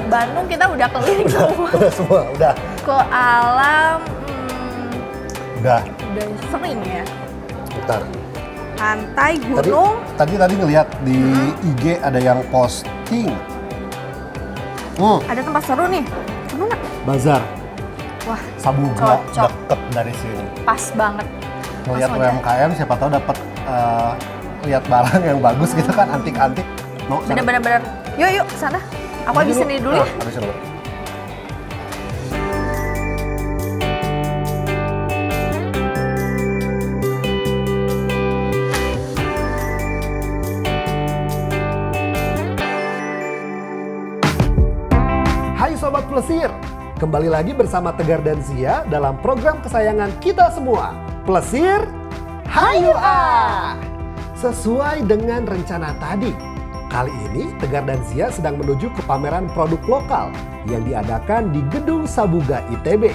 Bandung kita udah keliling semua. Udah semua, udah. Ke alam, Udah. udah sering ya. Bentar. Pantai, gunung. Tadi ngelihat di IG ada yang posting. Ada tempat seru nih. Kemana? Bazar. Wah, Sabuga cocok. deket dari sini. Pas banget. Ngelihat Langsung aja. UMKM siapa tahu dapat lihat barang yang bagus gitu kan, antik-antik. Mau sana? Bener-bener. Yuk, sana. Aku habisin ini dulu ya. Habisin dulu. Hai Sobat Plesir, kembali lagi bersama Tegar dan Zia dalam program kesayangan kita semua, Plesir Hayu A. Sesuai dengan rencana tadi, kali ini Tegar dan Zia sedang menuju ke pameran produk lokal yang diadakan di Gedung Sabuga ITB.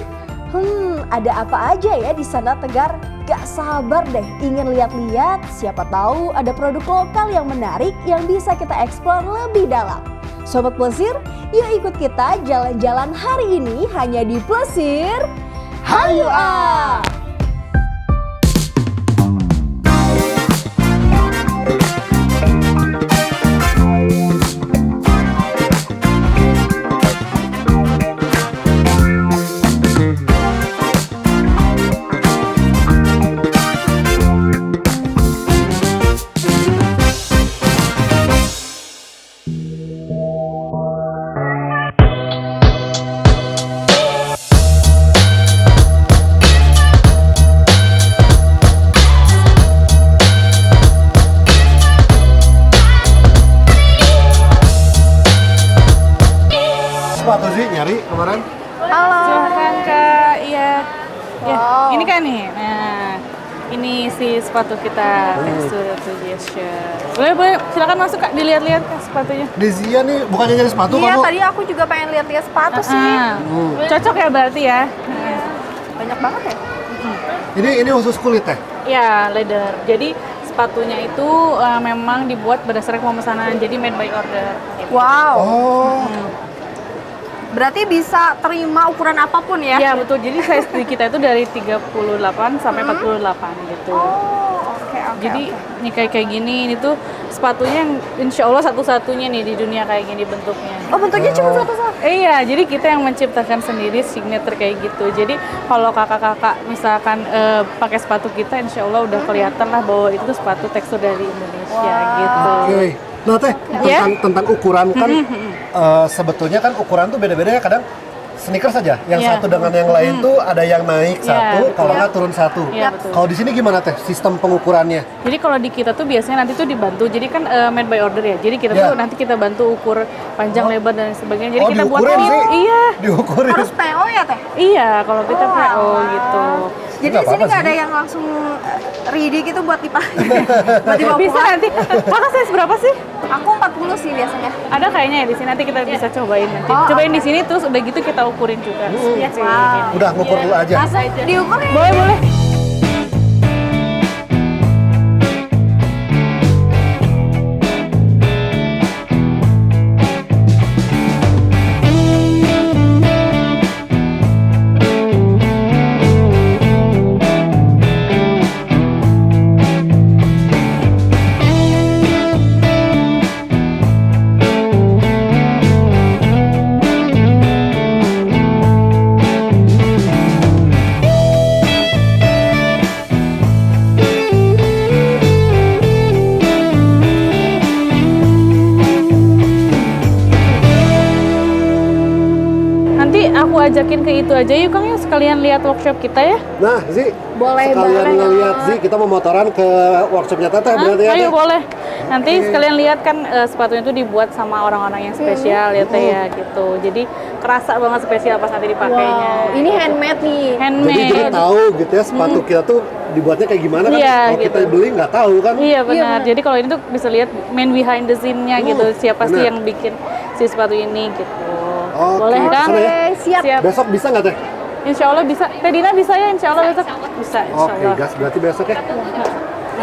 Ada apa aja ya di sana Tegar? Gak sabar deh ingin lihat-lihat, siapa tahu ada produk lokal yang menarik yang bisa kita eksplor lebih dalam. Sobat Plesir, yuk ikut kita jalan-jalan hari ini hanya di Plesir Hayu A. Sepatu sih nyari kemarin. Halo. Silakan Kak, iya. Ya, Wow. ini kan nih. Nah, ini si sepatu kita tekstur shirt. Boleh, silakan masuk Kak, dilihat-lihat Kak sepatunya. Di Zia nih bukannya nyari sepatu Iya, kamu? tadi aku juga pengen lihat-lihat sepatu sih. Cocok ya berarti ya? Iya. Banyak banget ya. Ini khusus kulit ya? Ya, leather. Jadi sepatunya itu memang dibuat berdasarkan pemesanan, jadi made by order. Wow. Oh. Berarti bisa terima ukuran apapun ya? Ya betul, jadi size di kita itu dari 38 sampai 48 gitu. Oh, oke. Jadi ini kayak gini, ini tuh sepatunya yang insya Allah satu-satunya nih di dunia kayak gini bentuknya. Oh, bentuknya cuma satu-satu. Iya, jadi kita yang menciptakan sendiri signature kayak gitu. Jadi kalau kakak-kakak misalkan pakai sepatu kita, insya Allah udah kelihatan lah bahwa itu tuh sepatu tekstur dari Indonesia gitu. Oke. Nah teh, tentang ukuran kan sebetulnya kan ukuran tuh beda-beda ya, kadang sneakers saja yang Iya. satu dengan yang lain tuh ada yang naik Iya, satu, betul. kalau nggak turun satu. Iya, betul. Kalau di sini gimana teh sistem pengukurannya? Jadi kalau di kita tuh biasanya nanti tuh dibantu, jadi kan made by order ya. Jadi kita Iya. tuh nanti kita bantu ukur panjang, lebar dan sebagainya. Jadi Oh, kita buat diukurin fit. sih? Iya, Diukurin. Harus PO ya, Teh? iya. Kalau kita PO alah. gitu. Jadi Nggak di sini apa-apa nggak ada sih. yang langsung ready gitu buat dipakai. buat dibawa Bisa pulang. nanti. Kakak size berapa sih? Aku 40 sih biasanya. Ada kayaknya ya di sini, nanti kita bisa cobain nanti. Oh, Cobain di sini terus udah gitu kita ukurin juga. Iya sih. Wow. Udah ngukur dulu aja. Pas aja. Diukur ya? Boleh. Nanti aku ajakin ke itu aja yuk Kang ya, sekalian lihat workshop kita ya. Nah, Zi, Boleh, sekalian boleh. ngeliat Zi, kita mau motoran ke workshopnya Teteh berarti ya. Ayo Teh? boleh. Nanti sekalian lihat kan sepatunya itu dibuat sama orang-orang yang spesial ya Teh ya gitu. Jadi kerasa banget spesial pas nanti dipakainya. Wow, ini handmade nih. Jadi tahu gitu ya sepatu kita tuh dibuatnya kayak gimana kan? Iya, Kalau kita gitu. beli nggak tahu kan? Iya benar. Jadi kalau ini tuh bisa lihat main behind the scene-nya gitu. Siapa sih benar. yang bikin si sepatu ini gitu. Oke, Boleh kan? kesana ya. Siap. Besok bisa nggak Teh? Insya Allah bisa. Teh Dina bisa ya? Insya Allah besok bisa. Insya Oke, Allah. gas berarti besok ya.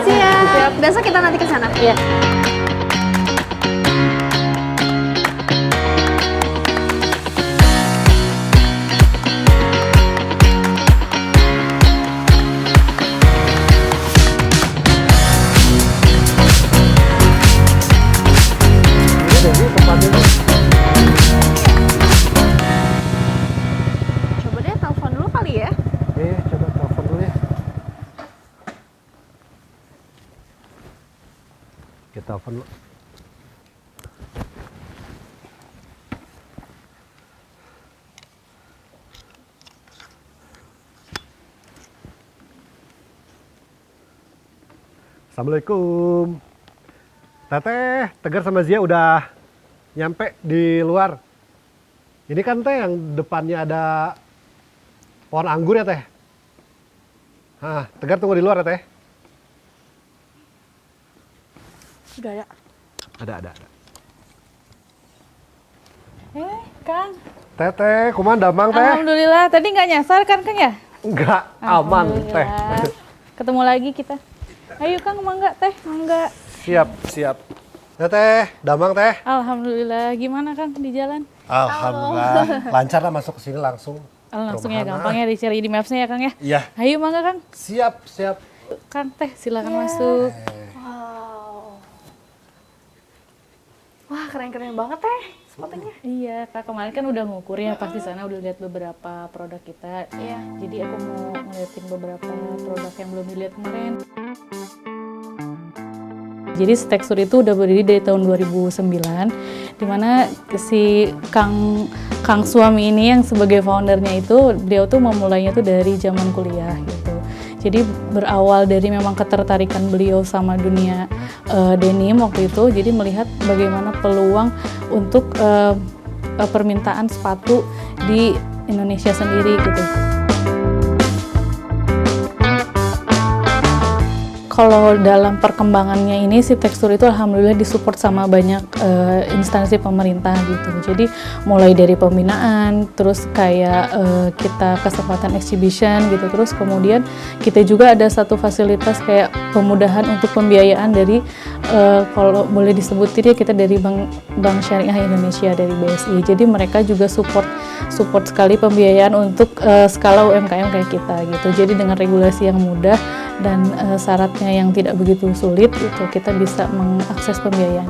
Siap. Besok kita nanti ke sana. Iya. Kita open dulu. Assalamualaikum. Teteh, Tegar sama Zia udah nyampe di luar. Ini kan teh yang depannya ada pohon anggur ya teh. Hah, Tegar tunggu di luar ya teh. Sudah ada. Ada. Kang. Teteh, kumaha damang teh? Alhamdulillah, tadi nggak nyasar kan Kang ya? Enggak, aman teh. Alhamdulillah. Ketemu lagi kita. Ayo Kang, mangga teh, mangga. Siap. Teteh, damang teh. Alhamdulillah, gimana Kang di jalan? Alhamdulillah, lancar lah masuk ke sini langsung. Langsung ya, Perumahan, gampang ya dicari di Maps-nya ya Kang ya? Iya. Ayo mangga Kang. Siap. Kang teh, silakan masuk. Wow. Wah, keren-keren banget teh sepatunya. Iya, Kak kemarin kan udah ngukur ya, pasti sana udah lihat beberapa produk kita. Iya. Jadi aku mau ngeliatin beberapa produk yang belum dilihat kemarin. Jadi Tekstur itu udah berdiri dari tahun 2009, dimana si Kang suami ini yang sebagai foundernya itu, beliau tuh memulainya tuh dari zaman kuliah gitu. Jadi berawal dari memang ketertarikan beliau sama dunia denim waktu itu, jadi melihat bagaimana peluang untuk permintaan sepatu di Indonesia sendiri gitu. Kalau dalam perkembangannya ini si Tekstur itu alhamdulillah disupport sama banyak instansi pemerintah gitu. Jadi mulai dari pembinaan, terus kayak kita kesempatan exhibition gitu. Terus kemudian kita juga ada satu fasilitas kayak pemudahan untuk pembiayaan dari kalau boleh disebutin ya kita dari Bank Syariah Indonesia dari BSI. Jadi mereka juga support sekali pembiayaan untuk skala UMKM kayak kita gitu. Jadi dengan regulasi yang mudah dan syaratnya yang tidak begitu sulit gitu, kita bisa mengakses pembiayaan.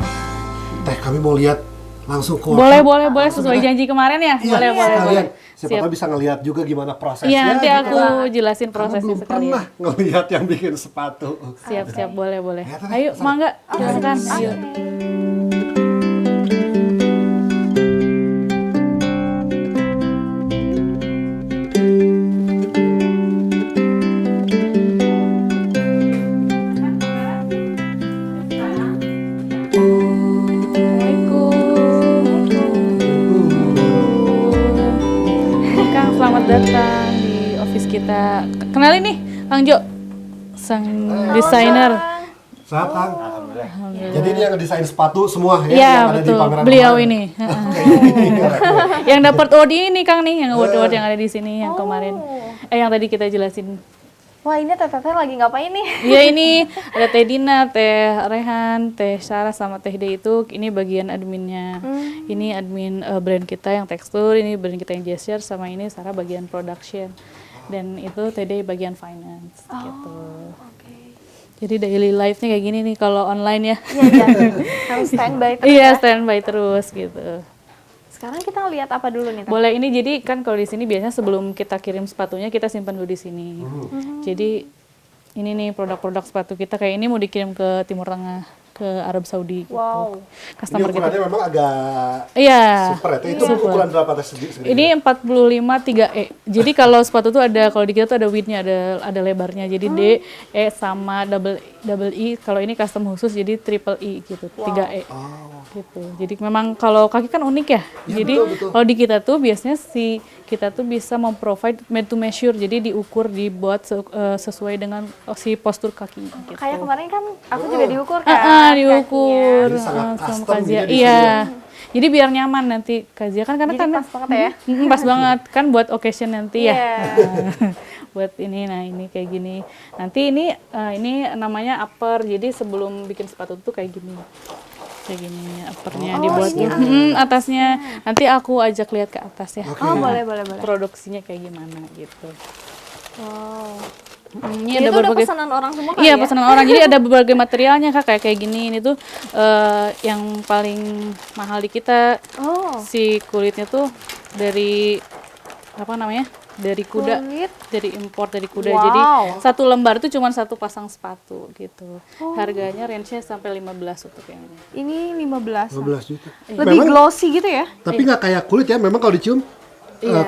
Teh, kami mau lihat langsung ke Boleh sesuai janji kemarin ya. Iya, Boleh. Siapa tahu bisa ngelihat juga gimana prosesnya. Iya, nanti gitu aku kan. jelasin Karena prosesnya belum sekali. pernah ngelihat yang bikin sepatu. Siap, boleh. Ya, Teh, Ayo, kesana. mangga, silakan. Ayo. Kang, selamat datang di office kita. Kenalin nih, Kang Jo, sang desainer. Sehat, Kang? Jadi ini yang desain sepatu semua ya, Iya, yang ada di betul. pameran Beliau kemarin. ini. Yang dapat award ini Kang nih, yang award yang ada di sini yang kemarin. Yang tadi kita jelasin. Wah, ini teteh lagi ngapain nih? Iya, ini ada Teh Dina, Teh Rehan, Teh Sarah sama Teh De itu ini bagian adminnya. Ini admin brand kita yang Tekstur, ini brand kita yang Gesture, sama ini Sarah bagian production. Dan itu Teh De bagian finance gitu. Jadi daily life-nya kayak gini nih kalau online ya. Iya. Harus standby terus. Iya, Ya. standby terus gitu. Sekarang kita lihat apa dulu nih, Teh? Boleh, ini jadi kan kalau di sini biasanya sebelum kita kirim sepatunya kita simpan dulu di sini. Jadi ini nih produk-produk sepatu kita kayak ini mau dikirim ke Timur Tengah, ke Arab Saudi gitu. Wow. Ini Customer kita. ukurannya memang agak Iya. super ya. Itu ukuran berapa Teh segini? Ini 45 3E. Jadi kalau sepatu tuh ada, kalau di kita tuh ada width-nya, ada lebarnya. Jadi D, E sama double I. Kalau ini custom khusus jadi triple I gitu, 3E. Gitu. Jadi memang kalau kaki kan unik ya. Jadi betul. kalau di kita tuh biasanya kita tuh bisa memprovide made to measure. Jadi diukur, dibuat sesuai dengan si postur kaki gitu. Kayak kemarin kan aku juga diukur kan. Diukur Jadi sangat sama custom Kazia. gitu di sini Iya. ya. Jadi biar nyaman nanti Kazia kan karena Jadi kan pas banget ya. Pas banget kan buat occasion nanti ya. Iya. Buat ini, nah ini kayak gini. Nanti ini namanya upper. Jadi sebelum bikin sepatu tuh kayak gini uppernya dibuat. Atasnya nanti aku ajak lihat ke atas ya. Oh, boleh. Produksinya kayak gimana gitu. Wow. Ini Itu ada udah berbagai pesanan orang semua kali Iya, ya? pesanan orang. Jadi ada berbagai materialnya Kak, kayak gini. Ini tuh yang paling mahal di kita. Oh. Si kulitnya tuh dari apa namanya? dari kuda, Kulit. dari impor dari kuda. Wow. Jadi satu lembar itu cuma satu pasang sepatu gitu. Harganya range-nya sampai 15 untuk yang ini. Ini 15. 15 juta. Lebih glossy gitu ya? Tapi nggak kayak kulit ya, memang kalau dicium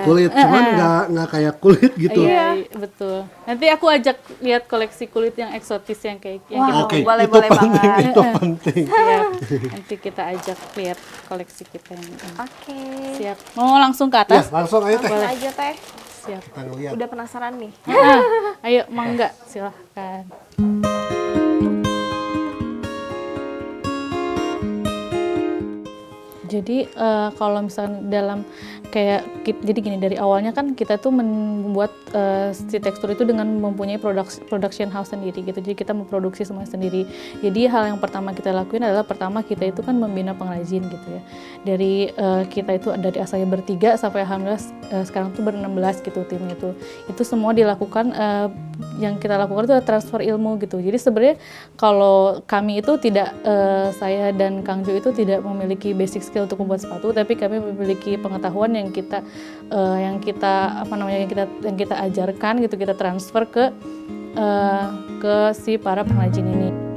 kulit, cuman nggak kayak kulit gitu. Iya, betul. Nanti aku ajak lihat koleksi kulit yang eksotis yang kayak yang kita Oke, boleh, itu boleh penting, banget. itu penting. Siap. Nanti kita ajak lihat koleksi kita yang ini. Oke. Siap. Mau langsung ke Ya, atas? langsung aja teh. Langsung aja teh. Siap. Kita ngeliat. Udah penasaran nih. Ayo, mangga, silahkan. Jadi kalau misalnya dalam kayak jadi gini, dari awalnya kan kita tuh membuat si tekstur itu dengan mempunyai production house sendiri gitu. Jadi kita memproduksi semuanya sendiri. Jadi hal yang pertama kita lakuin adalah pertama kita itu kan membina pengrajin gitu ya. Dari kita itu dari asalnya bertiga sampai alhamdulillah sekarang tuh ber-16 gitu timnya itu. Itu semua dilakukan yang kita lakukan itu adalah transfer ilmu gitu. Jadi sebenarnya kalau kami itu tidak saya dan Kang Jo itu tidak memiliki basic skill untuk membuat sepatu, tapi kami memiliki pengetahuan yang kita ajarkan gitu, kita transfer ke si para pengrajin ini.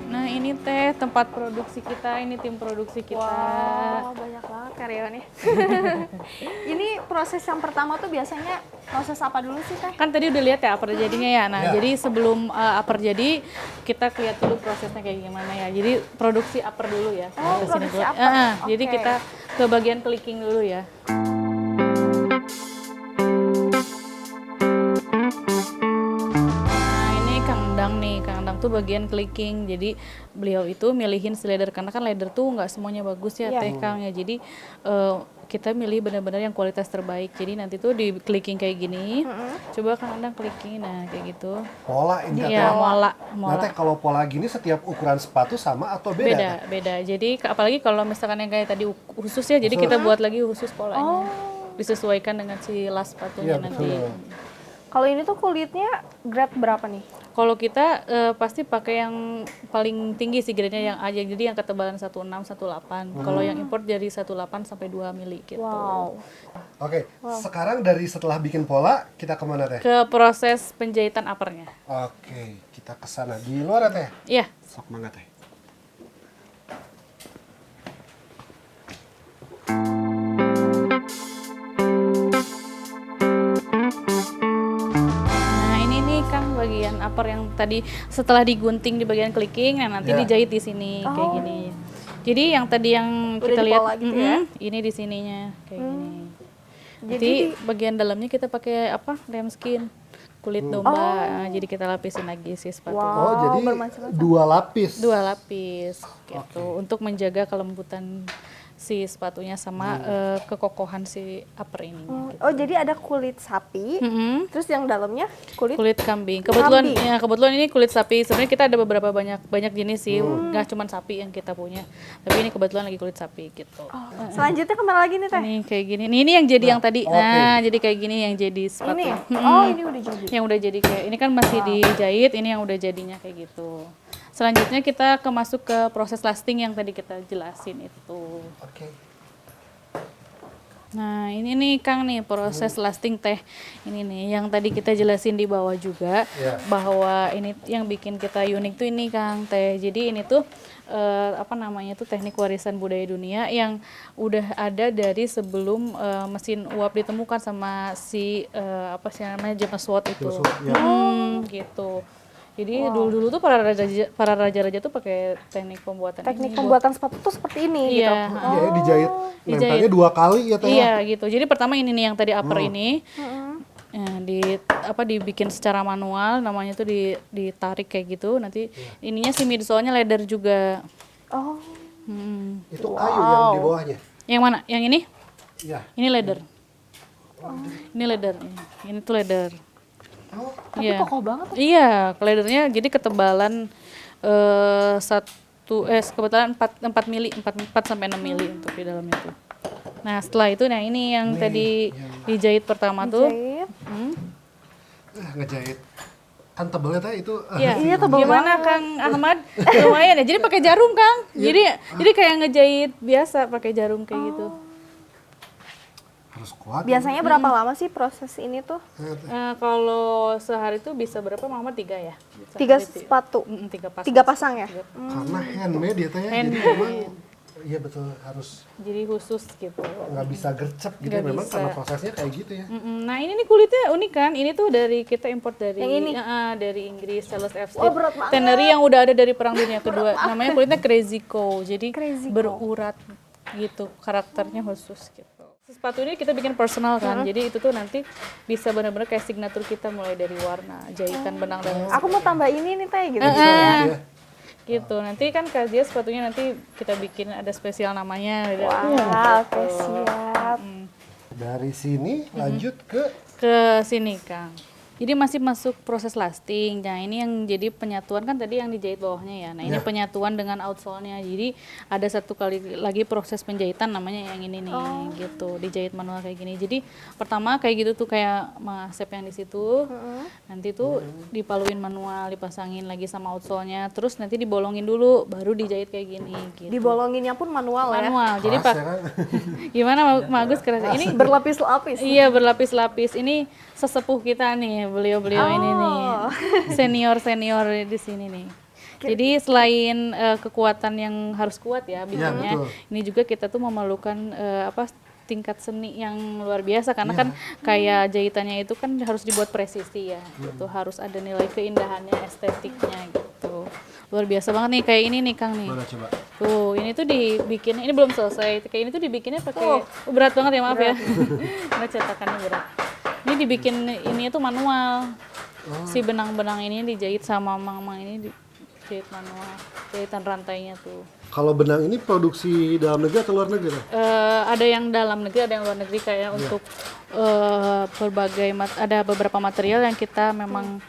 Nah ini teh tempat produksi kita, ini tim produksi kita. Wow, banyak banget karyawannya. Ini proses yang pertama tuh biasanya proses apa dulu sih teh? Kan tadi udah lihat ya upper jadinya ya. Nah Ya. jadi sebelum upper jadi kita lihat dulu prosesnya kayak gimana ya. Jadi produksi upper dulu ya. Oh, Ke sini produksi dulu. upper. Jadi Oke. kita ke bagian clicking dulu ya. Nah ini Kang Endang nih, Kang Endang tuh bagian clicking. Jadi beliau itu milihin si leather karena kan leather tuh nggak semuanya bagus ya Iya. teh Kang ya. Jadi kita milih benar-benar yang kualitas terbaik. Jadi nanti tuh di clicking kayak gini. Coba Kang Endang clicking, nah kayak gitu. Pola ini Iya, Teh. mola. Nah Teh, kalau pola gini setiap ukuran sepatu sama atau beda? Beda, Teh? beda. Jadi apalagi kalau misalkan yang kayak tadi khusus ya, jadi kita buat lagi khusus polanya. Disesuaikan dengan si las sepatunya Iya, nanti. betul. Kalau ini tuh kulitnya grade berapa nih? Kalau kita pasti pakai yang paling tinggi sih grade-nya yang aja. Jadi yang ketebalan 16, 18. Kalau yang import dari 18 sampai 2 mili gitu. Wow. Oke, sekarang dari setelah bikin pola, kita kemana Teh? Ke proses penjahitan uppernya. Oke, kita ke sana. Di luar ya Teh? Iya. Sok mangga Teh. Nah ini nih Kang bagian upper yang tadi setelah digunting di bagian clicking, nah nanti Ya. dijahit di sini kayak gini. Jadi yang tadi yang Udah kita di lihat, pola gitu ya? ini di sininya kayak gini. Nanti Jadi bagian dalamnya kita pakai apa? Lem skin, kulit domba. Nah, jadi kita lapisin lagi si sepatu. Wow. Oh, jadi bermacam-macam. 2 lapis. 2 lapis gitu untuk menjaga kelembutan si sepatunya sama kekokohan si upper ini. Oh, jadi ada kulit sapi, terus yang dalamnya kulit. Kulit kambing. Kebetulan Kambing. ya kebetulan ini kulit sapi. Sebenarnya kita ada beberapa banyak jenis sih. Nggak cuma sapi yang kita punya. Tapi ini kebetulan lagi kulit sapi gitu. Selanjutnya kemana lagi nih teh? Ini kayak gini. Ini yang jadi yang tadi. oke. Nah, jadi kayak gini yang jadi sepatu. Ini ya? Oh, ini udah jadi. Yang udah jadi kayak ini kan masih dijahit, ini yang udah jadinya kayak gitu. Selanjutnya kita masuk ke proses lasting yang tadi kita jelasin itu. Oke. Nah ini nih Kang nih proses lasting teh ini nih yang tadi kita jelasin di bawah juga Iya. bahwa ini yang bikin kita unik tuh ini Kang teh. Jadi ini tuh apa namanya tuh teknik warisan budaya dunia yang udah ada dari sebelum mesin uap ditemukan sama si apa sih namanya James Watt itu. James Watt, ya. Gitu. Jadi dulu tuh para raja-raja tuh pakai teknik pembuatan Teknik ini pembuatan sepatu tuh seperti ini Iya, gitu. Iya, dijahit. Dijahit. Nempelnya 2 kali ya Teh? Iya gitu. Jadi pertama ini nih yang tadi upper ini, dibikin secara manual, namanya tuh ditarik kayak gitu. Nanti ininya si midsole-nya leather juga. Oh, Itu kayu yang di bawahnya. Yang mana? Yang ini? Iya. Ini leather. Ini leather. Ini tuh leather. Oh, Tapi kokoh banget. Iya, leathernya jadi ketebalan kebetulan 4 mili, 4 sampai 6 mili untuk di dalam itu. Nah, setelah itu ini yang tadi dijahit pertama tuh. Jahit. ngejahit. Kan tebelnya teh itu. Iya, tebal gimana Kang Ahmad? Lumayan ya. Jadi pakai jarum, Kang. Jadi kayak ngejahit biasa pakai jarum kayak gitu. Harus kuat. Biasanya berapa lama sih proses ini tuh? Kalau sehari itu bisa berapa? Muhammad 3 ya? 3 sepatu. 3 pasang. 3 pasang ya? Karena handmade ya teh ya. Jadi Handmade. memang iya betul harus Jadi khusus gitu. nggak bisa gercep gitu Nggak memang bisa. karena prosesnya kayak gitu ya. Nah ini nih kulitnya unik kan? Ini tuh dari kita import dari Yang ini? Dari Inggris, Charles F. Wah, berat banget. Tannery yang udah ada dari Perang Dunia Kedua. Namanya kulitnya Crazy Cow. Jadi Crazy Cow. berurat gitu, karakternya khusus gitu. Sepatu ini kita bikin personal kan, jadi itu tuh nanti bisa benar-benar kayak signatur kita mulai dari warna, jahitan, benang dan Aku mau tambah ini nih teh gitu. Iya. gitu. Nanti kan kajian sepatunya nanti kita bikin ada spesial namanya. Wah, oke siap. Dari sini lanjut Ke sini Kang. Jadi masih masuk proses lasting. Nah ini yang jadi penyatuan kan tadi yang dijahit bawahnya ya. Nah ini penyatuan dengan outsole-nya. Jadi ada satu kali lagi proses penjahitan namanya yang ini nih gitu. Dijahit manual kayak gini. Jadi pertama kayak gitu tuh kayak Mas Sep yang di situ. Nanti tuh dipaluin manual, dipasangin lagi sama outsole-nya. Terus nanti dibolongin dulu baru dijahit kayak gini gitu. Dibolonginnya pun manual ya. Manual. Jadi kelas Pak ya kan. gimana Mas Agus kerasa? Ini Berlapis-lapis. iya berlapis-lapis. Ini sesepuh kita nih, beliau-beliau ini nih, senior di sini nih. Jadi selain kekuatan yang harus kuat ya bikinnya, betul. ini juga kita tuh memerlukan tingkat seni yang luar biasa karena kan kayak jahitannya itu kan harus dibuat presisi ya, gitu harus ada nilai keindahannya, estetiknya gitu. Luar biasa banget nih kayak ini nih Kang nih. Mana coba? Tuh, ini tuh dibikin, ini belum selesai. Kayak ini tuh dibikinnya pakai berat banget ya, maaf ya. Karena cetakannya berat. Ini dibikin ini tuh manual. Si benang-benang ini dijahit sama mang-mang ini dijahit manual. Jahitan rantainya tuh. Kalau benang ini produksi dalam negeri atau luar negeri? Ada yang dalam negeri, ada yang luar negeri kayak untuk ada beberapa material yang kita memang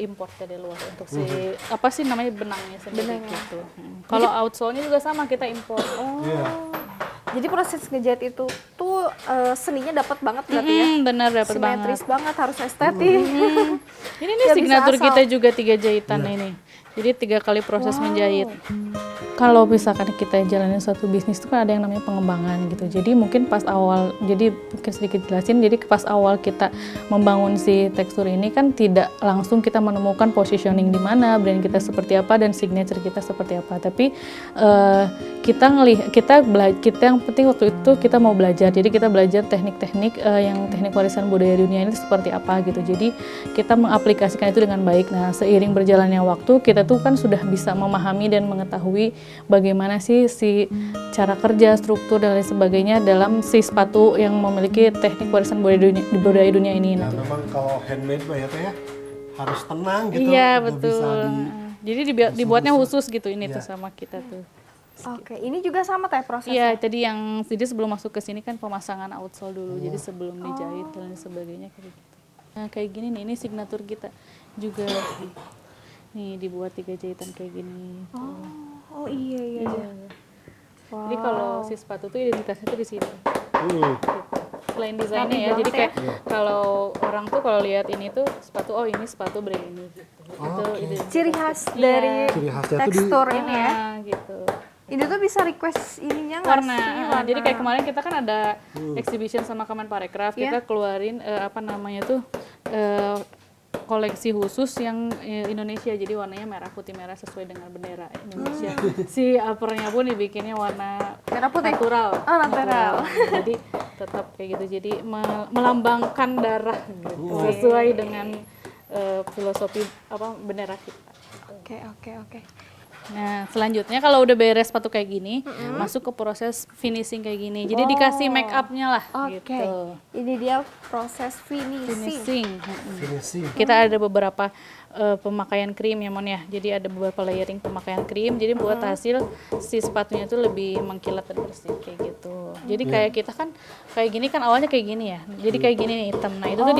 import dari luar untuk si apa sih namanya benangnya sendiri gitu. Kalau outsole-nya juga sama kita import. Jadi proses ngejahit itu tuh seninya dapat banget berarti ya. Bener dapat banget. Simetris banget, harus estetik. Ini nih Nggak bisa signatur asal. kita juga 3 jahitan ini. Jadi 3 kali proses menjahit. Kalau misalkan kita jalanin suatu bisnis itu kan ada yang namanya pengembangan gitu. Jadi mungkin pas awal, jadi mungkin sedikit jelasin. Jadi pas awal kita membangun si tekstur ini kan tidak langsung kita menemukan positioning di mana, brand kita seperti apa dan signature kita seperti apa. Tapi kita yang penting waktu itu kita mau belajar. Jadi kita belajar teknik-teknik yang teknik warisan budaya dunia ini seperti apa gitu. Jadi kita mengaplikasikan itu dengan baik. Nah, seiring berjalannya waktu kita tuh kan sudah bisa memahami dan mengetahui bagaimana sih si cara kerja, struktur dan lain sebagainya dalam si sepatu yang memiliki teknik warisan budaya dunia ini. Nah, memang kalau handmade mah ya teh ya harus tenang gitu. Iya nggak betul. bisa Jadi dibuatnya khusus gitu ini tuh sama kita tuh. Oke, ini juga sama teh prosesnya. Iya, tadi yang sebelum masuk ke sini kan pemasangan outsole dulu. Jadi sebelum dijahit dan lain sebagainya kayak gitu. Nah, kayak gini nih, ini signatur kita juga. Nih dibuat 3 jahitan kayak gini. Oh iya. Jadi kalau si sepatu tuh identitasnya tuh di sini. Hmm. Selain desainnya ya, jadi kayak kalau orang tuh kalau lihat ini tuh sepatu, oh ini sepatu brand ini gitu. Itu identitas. Ciri khas Iya. dari Ciri khasnya tuh di tekstur ini ya. Gitu. Ini tuh bisa request ininya nggak Warna. sih? Warna. Jadi kayak kemarin kita kan ada exhibition sama Kemenparekraf, kita keluarin apa namanya tuh koleksi khusus yang Indonesia, jadi warnanya merah putih merah sesuai dengan bendera Indonesia. Si uppernya pun dibikinnya warna Merah putih? natural. Oh, natural. Jadi tetap kayak gitu. Jadi melambangkan darah gitu, sesuai dengan filosofi apa bendera kita. Oke. Nah, selanjutnya kalau udah beres sepatu kayak gini, masuk ke proses finishing kayak gini. Jadi dikasih make up-nya lah Oke. gitu. Ini dia proses finishing. Finishing. Finishing. Kita ada beberapa pemakaian krim ya Mon ya. Jadi ada beberapa layering pemakaian krim. Jadi buat hasil si sepatunya tuh lebih mengkilat dan bersih kayak gitu. Jadi kayak kita kan kayak gini kan awalnya kayak gini ya. Jadi kayak gini nih hitam. Nah, itu tuh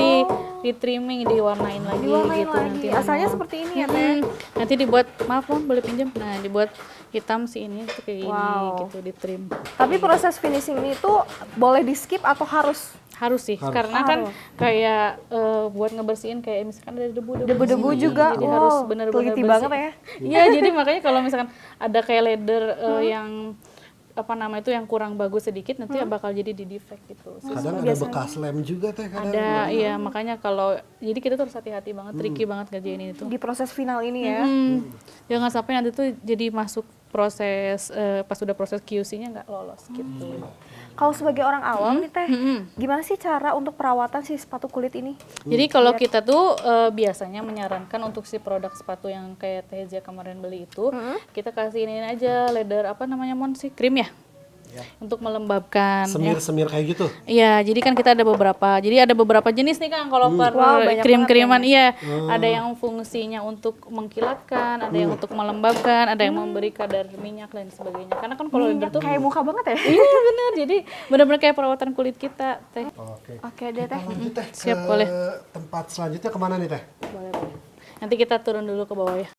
di trimming, diwarnain lagi Diwarnain gitu lagi. nanti. Asalnya seperti ini ya Teh. Nanti dibuat, maaf Mon, boleh pinjam. Nah, dibuat hitam si ini tuh kayak gini Wow. gitu, di trim. Tapi proses finishing itu boleh di skip atau harus? Harus sih, karena kan kayak buat ngebersihin kayak misalkan ada Debu-debu juga. jadi Wow, harus benar-benar teliti bersih. banget ya. Iya, jadi makanya kalau misalkan ada kayak leather yang apa nama itu yang kurang bagus sedikit nanti bakal jadi di defect gitu. Kadang ada bekas lem juga teh kadang. Ada, iya makanya kalau jadi kita tuh harus hati-hati banget, tricky banget ngerjain itu. Di proses final ini ya. Jangan sampai nanti tuh jadi masuk proses pas udah proses QC-nya nggak lolos gitu. Kalau sebagai orang awam nih Teh, gimana sih cara untuk perawatan si sepatu kulit ini? Jadi kalau kita tuh biasanya menyarankan untuk si produk sepatu yang kayak Teh Zia kemarin beli itu, kita kasih ini aja leather apa namanya Mon sih, krim ya? Untuk melembabkan. Semir-semir kayak gitu. Iya, jadi kan kita ada beberapa. Jadi ada beberapa jenis nih Kang kalau per banyak krim-kriman. Iya, ada yang fungsinya untuk mengkilatkan, ada yang untuk melembabkan, ada yang memberi kadar minyak dan sebagainya. Karena kan kalau leather tuh Kayak muka banget ya? iya benar. Jadi benar-benar kayak perawatan kulit kita, Teh. Oke. Oke deh Teh. Lanjut teh Siap, ke boleh. tempat selanjutnya kemana nih teh? Boleh, boleh. Nanti kita turun dulu ke bawah ya.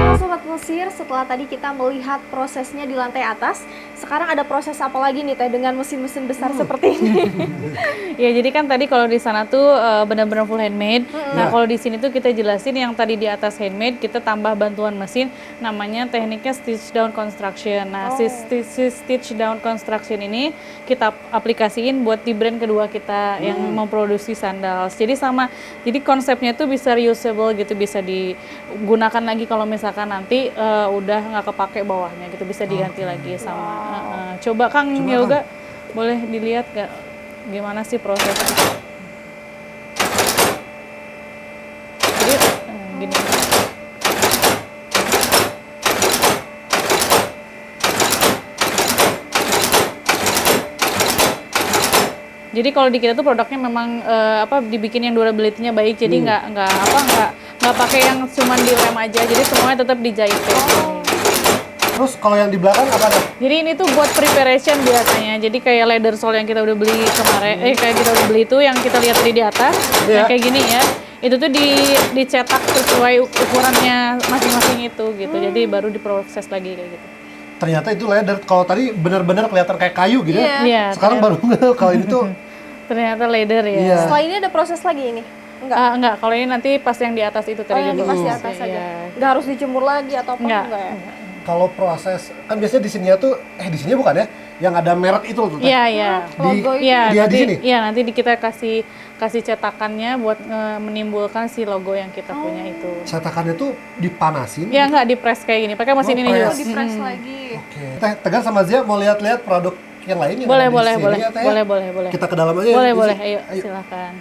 Halo Sobat Mesir, setelah tadi kita melihat prosesnya di lantai atas, sekarang ada proses apa lagi nih Teh dengan mesin-mesin besar seperti ini? Ya jadi kan tadi kalau di sana tuh benar-benar full handmade. Nah kalau di sini tuh kita jelasin yang tadi di atas handmade kita tambah bantuan mesin, namanya tekniknya stitch down construction. Nah si stitch down construction ini kita aplikasiin buat di brand kedua kita yang memproduksi sandals. Jadi sama, jadi konsepnya tuh bisa reusable gitu, bisa digunakan lagi kalau misalkan nanti udah nggak kepake bawahnya gitu, bisa diganti lagi sama. Coba Kang Yoga boleh dilihat gak gimana sih prosesnya? Jadi gini. Jadi kalau di kita tuh produknya memang dibikin yang durability-nya baik, jadi nggak pakai yang cuman dilem aja, jadi semuanya tetap dijahit kayak gini. Terus kalau yang di belakang apa teh? Jadi ini tuh buat preparation biasanya. Jadi kayak leather sole yang kita udah beli kemarin, kayak kita udah beli itu yang kita lihat tadi di atas, yang kayak gini ya. Itu tuh dicetak sesuai ukurannya masing-masing itu gitu. Jadi baru diproses lagi kayak gitu. Ternyata itu leather. Kalau tadi benar-benar kelihatan kayak kayu gitu ya. Iya, Sekarang baru kalau ini tuh ternyata leather ya. Iya. Setelah ini ada proses lagi ini? Enggak, kalau ini nanti pas yang di atas itu tadi yang dulu. pas di atas Iya. aja? Nggak harus dijemur lagi atau apa? Enggak. Enggak ya? kalau proses kan biasanya di sininya tuh di sini bukan ya? Yang ada merek itu tuh. Teh. Iya, iya. Logo itu. Iya, Dia di nanti, sini? iya, nanti kita kasih cetakannya buat menimbulkan si logo yang kita punya itu. Cetakannya tuh dipanasin. Ya nggak di press kayak gini, pakai mesin ini press. juga. Oh, di press lagi. Oke. Teh, Tegar sama Zia mau lihat-lihat produk yang lain yang Boleh, ada di boleh, sini boleh, ya, Teh, ya? boleh. Kita ke dalam aja. ya, Boleh, di boleh. sini. Ayo, silakan.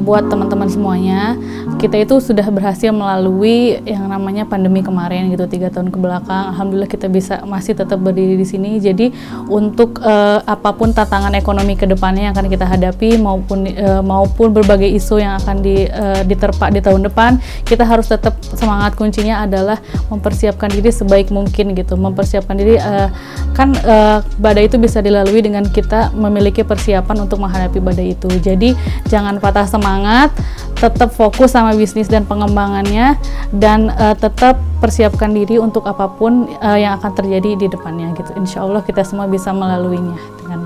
buat teman-teman semuanya, kita itu sudah berhasil melalui yang namanya pandemi kemarin gitu 3 tahun ke belakang. Alhamdulillah kita bisa masih tetap berdiri di sini. Jadi untuk apapun tantangan ekonomi ke depannya yang akan kita hadapi maupun berbagai isu yang akan diterpa di tahun depan, kita harus tetap semangat. Kuncinya adalah mempersiapkan diri sebaik mungkin gitu. Mempersiapkan diri badai itu bisa dilalui dengan kita memiliki persiapan untuk menghadapi badai itu. Jadi jangan patah semangat, tetap fokus sama bisnis dan pengembangannya, dan tetap persiapkan diri untuk apapun yang akan terjadi di depannya gitu. Insya Allah kita semua bisa melaluinya dengan